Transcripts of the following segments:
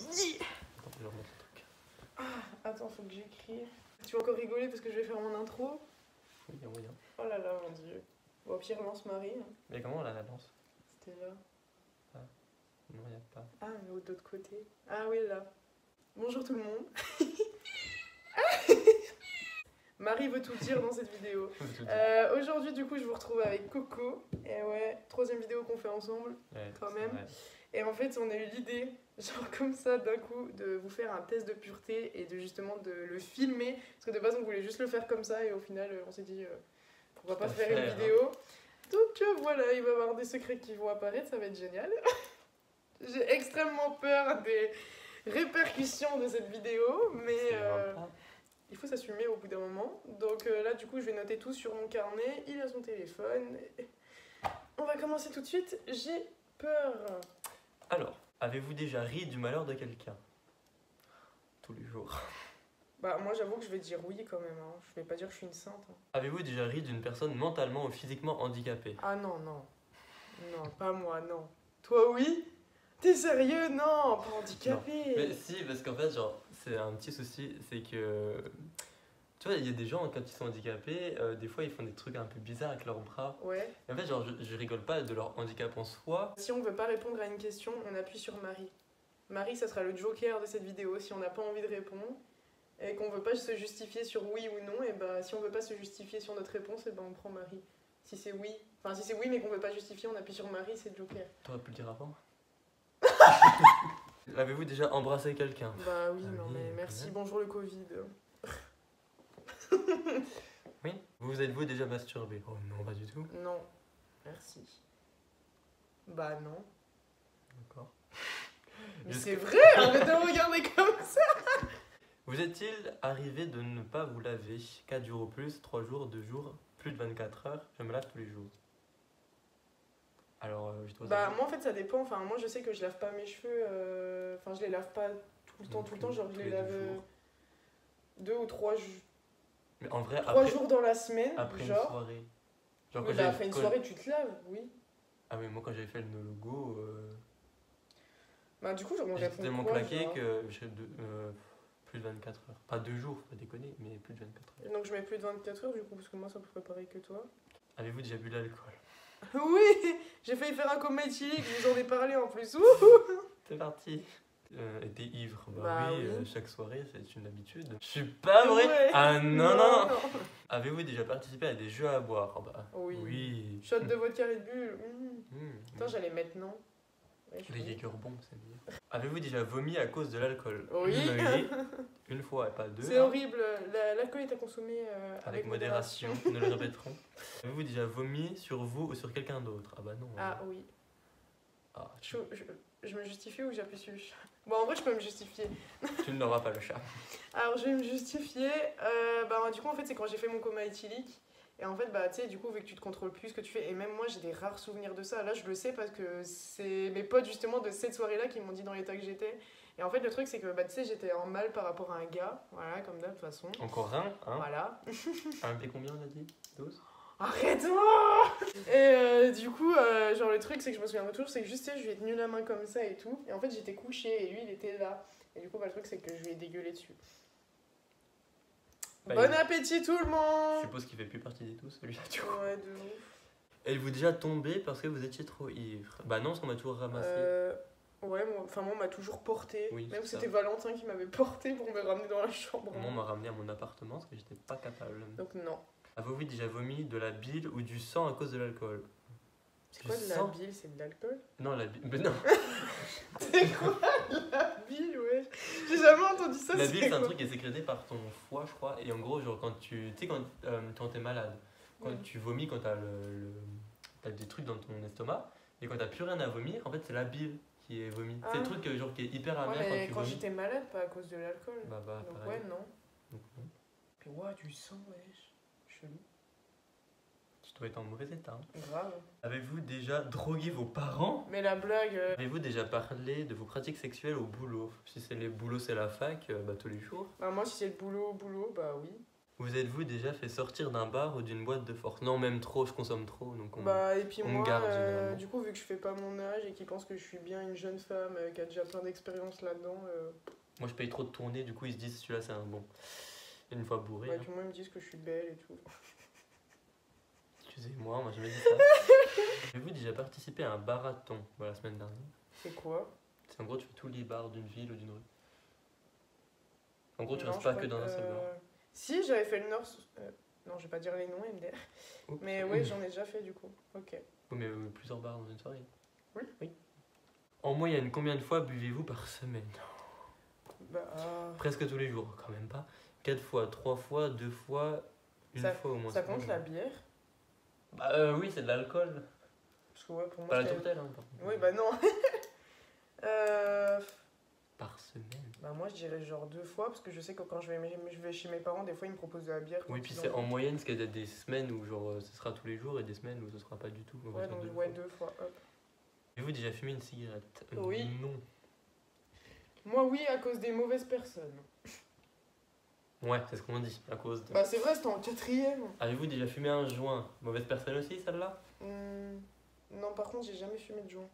Attends, je vais remettre le truc. Attends, faut que j'écris. Tu vas encore rigoler parce que je vais faire mon intro. Oui, il y a moyen. Oh là là, mon dieu. Bon, au pire, lance Marie. Hein. Mais comment on la lance? C'était là. Non, il n'y a pas. Ah, mais de l'autre côté. Ah oui, là. Bonjour tout le monde. Marie veut tout dire dans cette vidéo. Aujourd'hui, du coup, je vous retrouve avec Coco. Et ouais, troisième vidéo qu'on fait ensemble, Ouais, quand c'est même. vrai. Et en fait, on a eu l'idée, genre comme ça, d'un coup, de vous faire un test de pureté et de justement de le filmer. Parce que de base, on voulait juste le faire comme ça et au final, on s'est dit, pourquoi pas faire une vidéo. Donc voilà, il va y avoir des secrets qui vont apparaître, ça va être génial. J'ai extrêmement peur des répercussions de cette vidéo, mais il faut s'assumer au bout d'un moment. Donc là, du coup, je vais noter tout sur mon carnet. Il a son téléphone. On va commencer tout de suite. J'ai peur. Alors, avez-vous déjà ri du malheur de quelqu'un? Tous les jours. Bah, moi, j'avoue que je vais dire oui quand même. Hein. Je vais pas dire que je suis une sainte. Hein. Avez-vous déjà ri d'une personne mentalement ou physiquement handicapée? Ah non, non. Non, pas moi, non. Toi, oui? T'es sérieux? Non, pas handicapé. Mais si, parce qu'en fait, genre, c'est un petit souci, c'est que... Tu vois, il y a des gens, quand ils sont handicapés, des fois, ils font des trucs un peu bizarres avec leurs bras. Ouais. Et en fait, genre, je rigole pas de leur handicap en soi. Si on veut pas répondre à une question, on appuie sur Marie. Marie, ça sera le joker de cette vidéo. Si on n'a pas envie de répondre et qu'on veut pas se justifier sur oui ou non, et bah si on veut pas se justifier sur notre réponse, et ben on prend Marie. Si c'est oui, enfin si c'est oui mais qu'on veut pas justifier, on appuie sur Marie, c'est le joker. T'aurais pu le dire avant. Avez-vous déjà embrassé quelqu'un? Bah oui, Ah non oui, mais quand merci, même. bonjour le Covid. Oui. Vous êtes-vous déjà masturbé? Oh non, pas du tout. Non, merci. Bah non. D'accord. Mais Jusque- c'est vrai, arrête de me regarder comme ça. Vous est-il arrivé de ne pas vous laver 4 jours ou plus, 3 jours, 2 jours, plus de 24 heures? Je me lave tous les jours. Alors, je dois Bah savoir. moi en fait ça dépend, enfin moi je sais que je lave pas mes cheveux, enfin je les lave pas tout le temps, genre je Tous les les lave 2 ou 3 Mais en vrai, 3 jours dans la semaine, après une genre. soirée. Genre Oui, bah après une soirée tu te laves, oui. Ah mais moi quand j'avais fait le logo, Bah du coup je me j'étais réponds tellement quoi, claqué genre. que j'ai plus de 24 heures. Pas 2 jours, faut pas déconner, mais plus de 24 heures. Donc je mets plus de 24 heures du coup parce que moi c'est à peu près pareil que toi. Avez-vous déjà bu de l'alcool? Oui, j'ai failli faire un coma éthylique, je vous en ai parlé en plus. Ouh. C'est parti. T'es ivre? Bah oui. Chaque soirée c'est une habitude. Je suis pas vrai. Ouais. Ah non. Avez-vous déjà participé à des jeux à boire? Ah bah, Oui. oui. Shot de vodka Red Bull. Putain, Oui. j'allais maintenant. Ouais, Les Jaeger bombes, c'est mieux. Avez-vous déjà vomi à cause de l'alcool? Oui. Une fois et pas deux. C'est hein. horrible, l'alcool est à consommer Avec modération, nous le répéterons. Avez-vous déjà vomi sur vous ou sur quelqu'un d'autre? Ah bah non. Ah oui. Ah, Je me justifie ou j'appuie sur le chat? Bon, en vrai, je peux me justifier. tu ne l'auras pas le chat. Alors, je vais me justifier. Bah, du coup, en fait, c'est quand j'ai fait mon coma éthylique. Et en fait, bah, tu sais, du coup, vu que tu te contrôles plus ce que tu fais, et même moi, j'ai des rares souvenirs de ça. Là, je le sais parce que c'est mes potes, justement, de cette soirée-là qui m'ont dit dans l'état que j'étais. Et en fait, le truc, c'est que, bah, tu sais, j'étais en mal par rapport à un gars. Voilà, comme d'hab, de toute façon. Encore un, hein? Voilà. Un P combien on a dit? 12? Arrête-moi! Et du coup, genre le truc, c'est que je me souviens toujours, c'est que juste, tu sais, je lui ai tenu la main comme ça et tout. Et en fait, j'étais couchée et lui, il était là. Et du coup, bah, le truc, c'est que je lui ai dégueulé dessus. Bah, Bon appétit tout le Je monde! suppose qu'il fait plus partie des tous, celui-là, du coup. Ouais, de ouf. Êtes-vous déjà tombé parce que vous étiez trop ivre? Bah non, parce qu'on m'a toujours ramassé. Ouais, moi, on m'a toujours porté. Oui, Même c'est c'était ça. Valentin qui m'avait porté pour me ramener dans la chambre. Moi, on m'a ramené à mon appartement parce que j'étais pas capable. Donc, non. Avez-vous déjà vomi de la bile ou du sang à cause de l'alcool? C'est quoi Du de la sang? bile? C'est de l'alcool? Non, la bile. Mais non! C'est quoi la bile, ouais? J'ai jamais entendu ça. La bile, c'est un quoi truc qui est sécrété par ton foie, je crois. Et en gros, genre, quand tu sais, quand t'es malade, quand tu vomis, quand t'as des trucs dans ton estomac, et quand t'as plus rien à vomir, en fait, c'est la bile qui est vomi. Ah. C'est le truc genre, qui est hyper Ouais, amer mais quand tu quand vomis. j'étais malade, pas à cause de l'alcool. Bah, Donc, pareil. ouais, non. Donc, non. Puis, ouais, du sang, wesh. Chelou. Tu dois être en mauvais état. Hein. Grave. Avez-vous déjà drogué vos parents? Mais la blague. Avez-vous déjà parlé de vos pratiques sexuelles au boulot? Si c'est les boulots, c'est la fac, bah tous les jours. Bah, moi, si c'est le boulot, bah oui. Vous êtes-vous déjà fait sortir d'un bar ou d'une boîte de force? Non, même trop, je consomme trop, donc on... Bah, et puis on me moi, garde, généralement. du coup, vu que je fais pas mon âge et qu'ils pensent que je suis bien une jeune femme qui a déjà plein d'expérience là-dedans, Moi, je paye trop de tournées, du coup, ils se disent celui-là, c'est un bon. Une fois bourré. ouais, hein. puis moi, ils me disent que je suis belle et tout. Excusez-moi, moi, j'ai jamais dit ça. Avez-vous déjà participé à un marathon la semaine dernière? C'est quoi? C'est en gros, tu fais tous les bars d'une ville ou d'une rue. En gros, tu Non, restes je pas crois que dans un seul bar. Si, j'avais fait le Nord. Non, je vais pas dire les noms, MDR. Oups. Mais ouais, j'en ai déjà fait du coup. Ok. Oui, mais plusieurs bars dans une soirée. Oui. En moyenne, combien de fois buvez-vous par semaine? Bah, Presque tous les jours, quand même pas. 4 fois, 3 fois, 2 fois, une fois au moins. ça compte la bière? Bah oui, c'est de l'alcool. Parce que ouais, pour moi, Pas la c'était- tourtelle, hein, par contre. Oui, bah non. Par semaine. Bah moi, je dirais genre 2 fois, parce que je sais que quand je vais chez mes parents, des fois, ils me proposent de la bière. Oui, quand puis ils c'est en en ont. moyenne, parce qu'il y a des semaines où genre ce sera tous les jours et des semaines où ce sera pas du tout. On va Ouais, dire donc 2 ouais, fois. 2 fois, hop. Avez-vous déjà fumé une cigarette? Oui. Non. Moi, oui, à cause des mauvaises personnes. Ouais, c'est ce qu'on dit, à cause de... Bah c'est vrai, c'était en 4ème. Avez-vous déjà fumé un joint? Mauvaise personne aussi, celle-là? Non, par contre, j'ai jamais fumé de joint.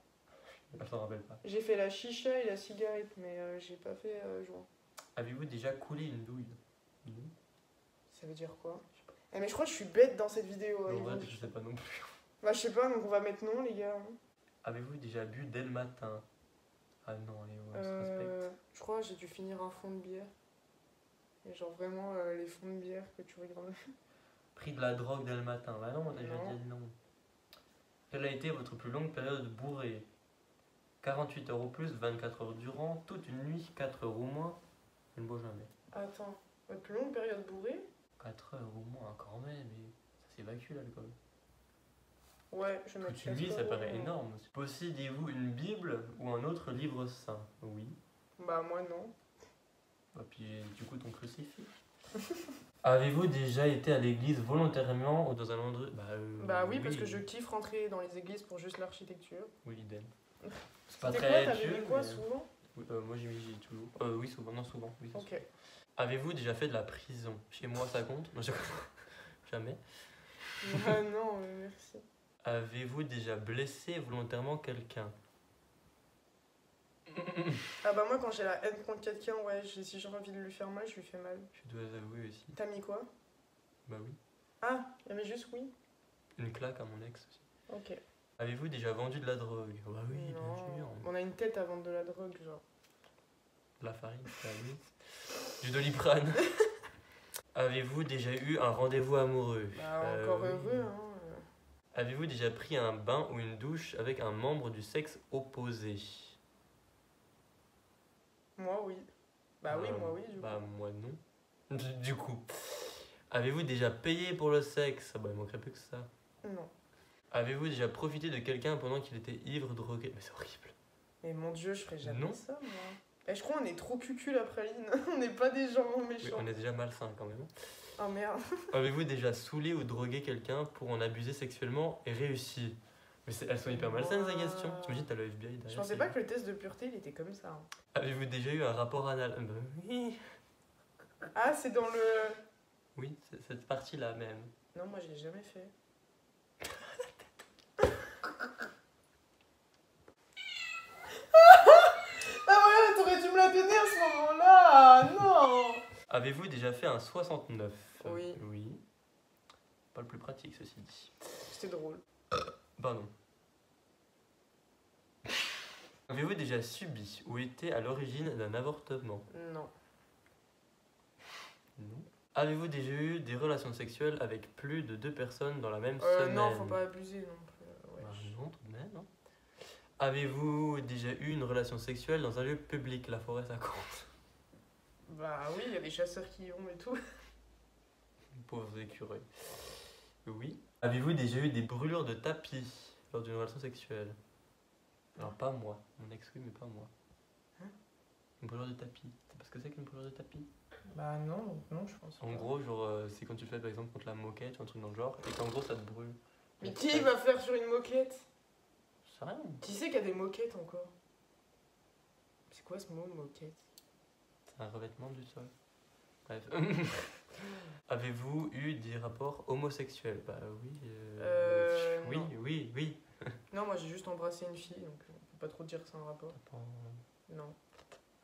Je t'en rappelle pas. J'ai fait la chicha et la cigarette, mais j'ai pas fait joint. Avez-vous déjà coulé une douille? Non. Ça veut dire quoi? Mais je crois que je suis bête dans cette vidéo. En ils vrai, vont- je sais pas non plus. Bah je sais pas, donc on va mettre non, les gars. Avez-vous déjà bu dès le matin? Ah non, allez, on se respecte. Je crois que j'ai dû finir un fond de bière. Et genre vraiment les fonds de bière que tu regardes. Pris de la drogue dès le matin? Bah non, on a déjà Non. dit non. Quelle a été votre plus longue période bourrée? 48 heures ou plus, 24 heures durant, toute une nuit, 4 heures ou moins? Je ne bois jamais. Attends, votre plus longue période bourrée? 4 heures ou moins, quand même, mais ça s'évacue l'alcool. Ouais, je vais mettre Toute une nuit, 4 ça euros. paraît énorme. Possédez-vous une Bible ou un autre livre saint? Oui. Bah moi non. Et puis du coup, ton crucifix. Avez-vous déjà été à l'église volontairement ou dans un endroit? Bah oui, parce que je kiffe rentrer dans les églises pour juste l'architecture. Oui, idem. C'est pas C'était très quoi? T'avais pieux, mis quoi mais- souvent? Oui, moi j'ai mis toujours. Oui, souvent, non, souvent. Oui, c'est Ok. souvent. Avez-vous déjà fait de la prison? Chez moi, ça compte? Non, jamais. Ah non, merci. Avez-vous déjà blessé volontairement quelqu'un? Ah bah moi quand j'ai la haine contre quelqu'un, ouais, si j'ai envie de lui faire mal, je lui fais mal. Je dois avouer aussi. T'as mis quoi? Bah oui. Ah, il y avait juste oui. Une claque à mon ex aussi. Ok. Avez-vous déjà vendu de la drogue? Bah oui, bien Non. sûr. On a une tête à vendre de la drogue, genre. De la farine, c'est la limite. Du Doliprane. Avez-vous déjà eu un rendez-vous amoureux? Bah encore Oui. heureux, hein. Avez-vous déjà pris un bain ou une douche avec un membre du sexe opposé? Moi oui. Bah oui, moi oui, du Bah coup. moi non. Du coup. Avez-vous déjà payé pour le sexe? Bah il manquerait plus que ça. Non. Avez-vous déjà profité de quelqu'un pendant qu'il était ivre, drogué? Mais c'est horrible. Mais mon dieu, je ferais jamais Non. ça, moi. Et je crois qu'on est trop cucul après Lynn. On n'est pas des gens Oui, méchants. on est déjà malsain quand même. Oh merde. Avez-vous déjà saoulé ou drogué quelqu'un pour en abuser sexuellement et réussi? Mais elles sont hyper malsaines ces questions. T'imagines, t'as le FBI derrière. Je pensais pas que le test de pureté, il était comme ça. hein. Avez-vous déjà eu un rapport anal? Bah oui. Ah, c'est dans le... Oui, c'est cette partie-là même. Non, moi je l'ai jamais fait. Ah ouais, t'aurais dû me la donner à ce moment-là. Non. Avez-vous déjà fait un 69? Oui. Oui. Pas le plus pratique, ceci dit. C'était drôle. Pardon. Avez-vous déjà subi ou été à l'origine d'un avortement? Non. Non. Avez-vous déjà eu des relations sexuelles avec plus de 2 personnes dans la même semaine? Non, faut pas abuser non plus. Ouais. Bah non, tout de même. Hein. Avez-vous déjà eu une relation sexuelle dans un lieu public? La forêt, ça compte. Bah oui, il y a des chasseurs qui y vont et tout. Pauvres écureuils. Oui. Avez-vous déjà eu des brûlures de tapis lors d'une relation sexuelle? Alors pas moi. Mon ex oui, mais pas moi. Hein? Une brûlure de tapis. C'est parce que c'est qu'une brûlure de tapis? Bah non, non, je pense En pas. gros, genre, c'est quand tu le fais par exemple contre la moquette ou un truc dans le genre, et qu'en gros ça te brûle. Mais qui va faire sur une moquette? C'est rien. Qui sait qu'il y a des moquettes encore? C'est quoi ce mot, moquette? C'est un revêtement du sol. Bref. Avez-vous eu des rapports homosexuels? Bah oui. Oui, Non. oui, oui. Non, moi j'ai juste embrassé une fille, donc on peut pas trop dire que c'est un rapport. T'as pas Non.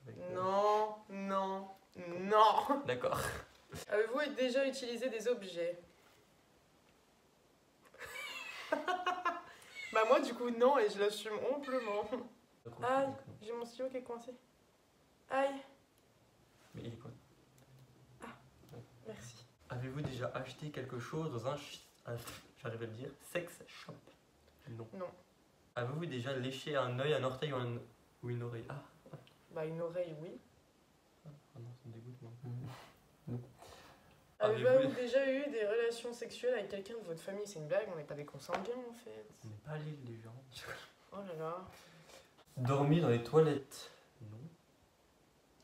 avec, Non, non, non. D'accord. Avez-vous déjà utilisé des objets? Bah moi du coup non et je l'assume amplement. Aïe, j'ai mon stylo qui est coincé. Aïe, Mais il est quoi? merci. Avez-vous déjà acheté quelque chose dans j'arrive à le dire, sex shop? Non. Non. Avez-vous déjà léché un œil, un orteil ou une oreille? Ah. Bah une oreille, oui. Ah non, ça me dégoûte, moi. Avez-vous déjà eu des relations sexuelles avec quelqu'un de votre famille? C'est une blague, on n'est pas des consanguins en fait. On n'est pas à l'île des gens. Oh là là. Dormi dans les toilettes? Non.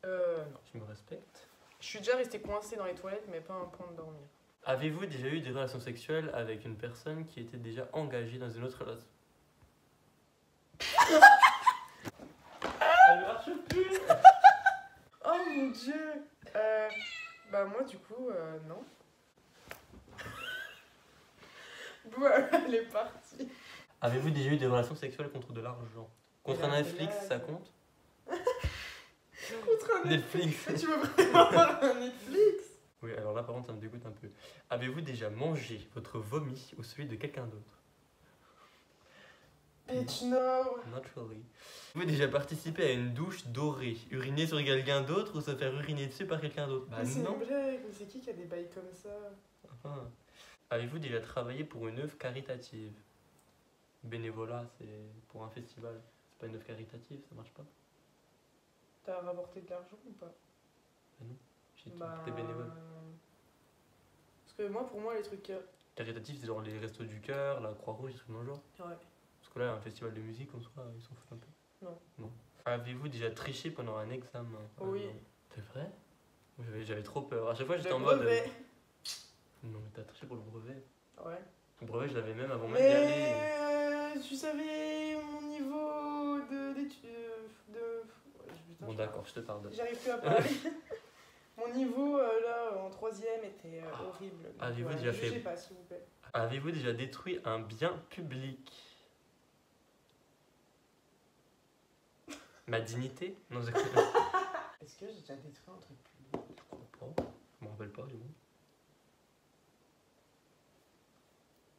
Non. Je me respecte. Je suis déjà restée coincée dans les toilettes, mais pas à un point de dormir. Avez-vous déjà eu des relations sexuelles avec une personne qui était déjà engagée dans une autre relation? Elle marche plus. Oh mon dieu. Bah moi du coup, non. Bon, elle est partie. Avez-vous déjà eu des relations sexuelles contre de l'argent? Contre un Netflix, ça compte? Contre un Netflix. Mais tu veux vraiment avoir un Netflix? Oui, alors là par contre ça me dégoûte un peu. Avez-vous déjà mangé votre vomi ou celui de quelqu'un d'autre? Bitch no. Not really. Avez-vous déjà participé à une douche dorée? Uriner sur quelqu'un d'autre ou se faire uriner dessus par quelqu'un d'autre? Bah Mais c'est non. une blague, mais c'est qui a des bails comme ça? Ah. Avez-vous déjà travaillé pour une œuvre caritative? Bénévolat, c'est pour un festival. C'est pas une œuvre caritative, ça marche pas? T'as rapporté de l'argent ou pas? Bah non, j'ai été bénévole. Parce que moi, pour moi, les trucs... Caritatif, c'est genre les restos du cœur, la Croix-Rouge, des trucs dans le genre. Ouais. Parce que là, un festival de musique, en soi, ils s'en foutent un peu. Non. Non. Avez-vous déjà triché pendant un examen? Oui. Non. C'est vrai? J'avais trop peur. À chaque fois, j'étais Le en mode. brevet. Non, mais t'as triché pour le brevet. Ouais. Le brevet, je l'avais même avant même d'y aller. Mais tu savais mon niveau d'études... Putain, Bon, d'accord, je te pardonne. J'arrive plus à parler. Mon niveau, là, en troisième, était horrible. Donc, Avez-vous déjà fait- jugez pas, s'il vous plaît. Avez-vous déjà détruit un bien public? Ma dignité? Non, je Est-ce que j'ai déjà détruit un truc public? crois pas. Je m'en rappelle pas, du coup.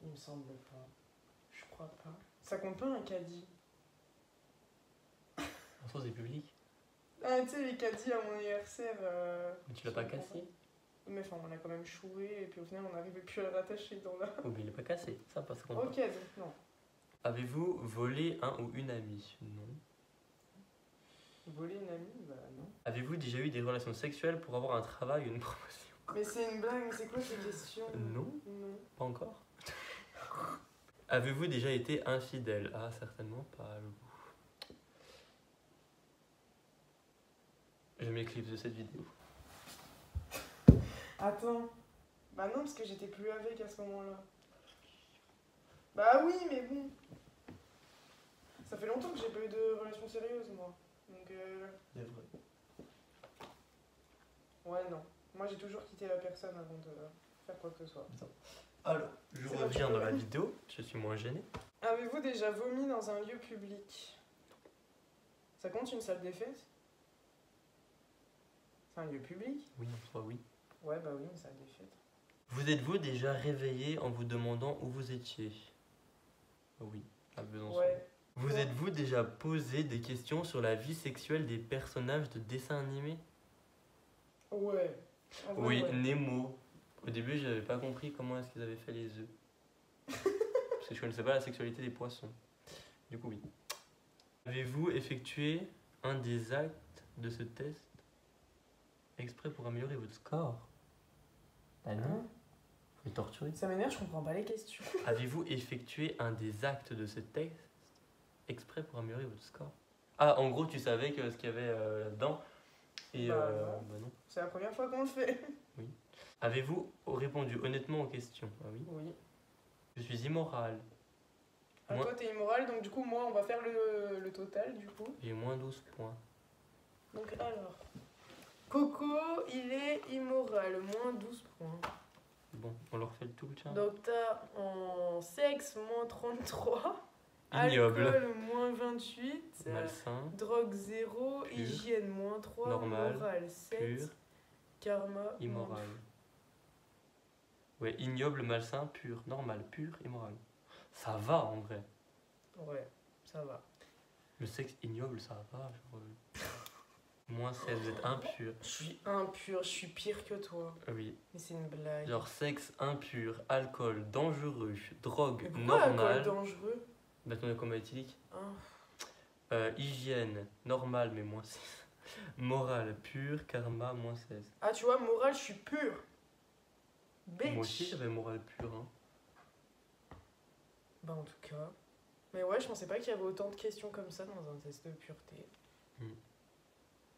Il me semble pas. Je crois pas. Ça compte pas un caddie? En soi, c'est public. Ah, tu sais, les caddies à mon anniversaire. Mais tu l'as pas cassé? Mais enfin, on a quand même choué et puis au final, on n'arrivait plus à le rattacher dans la. Oh, mais il est pas cassé. Ça passe compte Ok, pas. donc non. Avez-vous volé un ou une amie? Non. Voler une amie? Bah non. Avez-vous déjà eu des relations sexuelles pour avoir un travail ou une promotion? Mais c'est une blague, mais c'est quoi ces questions? Non, Non. pas encore. Avez-vous déjà été infidèle? Ah, certainement pas, le coup. Je m'éclipse de cette vidéo. Attends. Bah non, parce que j'étais plus avec à ce moment-là. Bah oui, mais bon. Ça fait longtemps que j'ai pas eu de relation sérieuse, moi. Donc C'est vrai. ouais, non. Moi, j'ai toujours quitté la personne avant de faire quoi que ce soit. Alors, je C'est reviens bon. dans la vidéo, je suis moins gêné. Avez-vous déjà vomi dans un lieu public? Ça compte une salle des fêtes? C'est un lieu public? Oui, en soi, oui. Ouais, bah oui, une salle des fêtes. Vous êtes-vous déjà réveillé en vous demandant où vous étiez? Oui, à Besançon. Ouais. Vous Ouais. êtes-vous déjà posé des questions sur la vie sexuelle des personnages de dessins animés? Ouais. En vrai, Oui, ouais. Nemo. Au début, j'avais pas compris comment est-ce qu'ils avaient fait les œufs. Parce que je connaissais pas la sexualité des poissons. Du coup, oui. Avez-vous effectué un des actes de ce test exprès pour améliorer votre score? Ah non. Faut les torturer. Ça m'énerve, je comprends pas les questions. Avez-vous effectué un des actes de ce test exprès pour améliorer votre score? Ah, en gros, tu savais que ce qu'il y avait là-dedans. Et Bah, non. bah non. C'est la première fois qu'on le fait. Avez-vous répondu honnêtement aux questions? Ah oui. Oui. Je suis immoral. Ah, Moi- toi, t'es immoral, donc du coup, moi, on va faire le total, du coup. J'ai moins 12 points. Donc alors, Coco, il est immoral, moins 12 points. Bon, on leur fait le tout, tiens. Donc t'as en sexe, moins 33. Ignoble. Alcool, moins 28. Malsain. Drogue, 0. Pur. Hygiène, moins 3. Normal. Moral, 7. Pur. Karma, Immoral. Ouais, ignoble, malsain, pur. Normal, pur, immoral. Ça va en vrai. Ouais, ça va. Le sexe ignoble, ça va. Genre, moins 16, vous êtes impur. Je suis impur, je suis pire que toi. Oui. Mais c'est une blague. Genre sexe impur, alcool dangereux, drogue Mais pourquoi alcool normale. dangereux? Bâton de combat éthylique. Ah. Hygiène normale, mais moins 6. Morale pure, karma, moins 16. Ah, tu vois, moral, je suis pur. Bitch. Moi aussi, j'avais morale pure. Hein. Bah, en tout cas. Mais ouais, je pensais pas qu'il y avait autant de questions comme ça dans un test de pureté.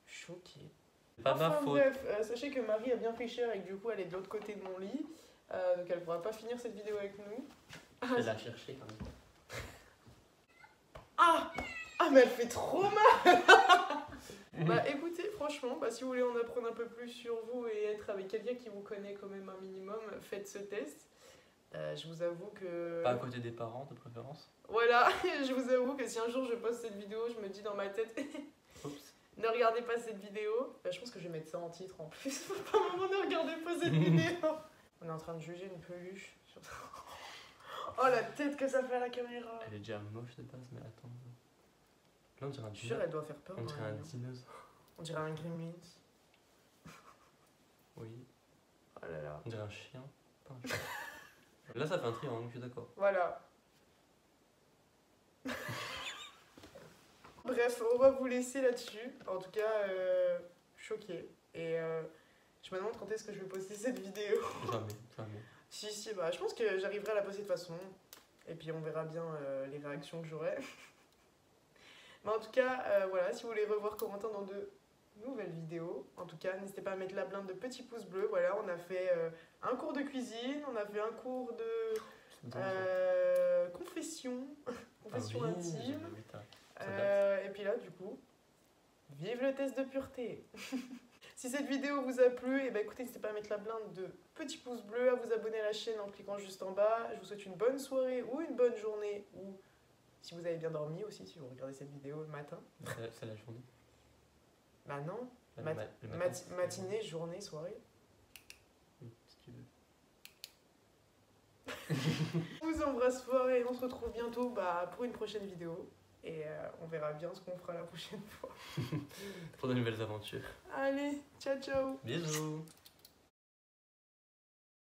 Choquée. C'est pas ma faute. Bref, sachez que Marie a bien pris cher et que du coup elle est de l'autre côté de mon lit. Donc elle pourra pas finir cette vidéo avec nous. Elle l'a cherché quand même. Ah mais elle fait trop mal. Bah écoutez, franchement, si vous voulez en apprendre un peu plus sur vous et être avec quelqu'un qui vous connaît quand même un minimum, faites ce test. Je vous avoue que... Pas à côté des parents de préférence. Voilà, je vous avoue que si un jour je poste cette vidéo, je me dis dans ma tête... Oups. Ne regardez pas cette vidéo. Je pense que je vais mettre ça en titre en plus. Pas vraiment ne regardez pas cette vidéo. On est en train de juger une peluche. Oh la tête que ça fait à la caméra. Elle est déjà moche de base, mais attends. Là, on dirait un Je suis sûre, elle doit faire peur. On dirait un même. dinosaure. On dirait un gremlins. Oui. Oh là là. On dirait un chien. Pas un chien. Là, ça fait un triangle, je suis d'accord. Voilà. Bref, on va vous laisser là-dessus. En tout cas, choquée. Et je me demande quand est-ce que je vais poster cette vidéo. Jamais, jamais. Si, bah, je pense que j'arriverai à la poster de toute façon. Et puis on verra bien les réactions que j'aurai. Mais en tout cas, voilà, si vous voulez revoir Corentin dans de nouvelles vidéos, en tout cas, n'hésitez pas à mettre la blinde de petits pouces bleus. Voilà, on a fait un cours de cuisine, on a fait un cours de confession, confession intime. Et puis là, du coup, vive le test de pureté. Si cette vidéo vous a plu, et écoutez, n'hésitez pas à mettre la blinde de petits pouces bleus, à vous abonner à la chaîne en cliquant juste en bas. Je vous souhaite une bonne soirée ou une bonne journée, ou si vous avez bien dormi aussi, si vous regardez cette vidéo le matin. C'est la journée. Bah non, Le matin, matinée, journée, soirée. Oui, si tu veux. Je vous embrasse fort et on se retrouve bientôt pour une prochaine vidéo. Et on verra bien ce qu'on fera la prochaine fois. Pour de nouvelles aventures. Allez, ciao ciao. Bisous.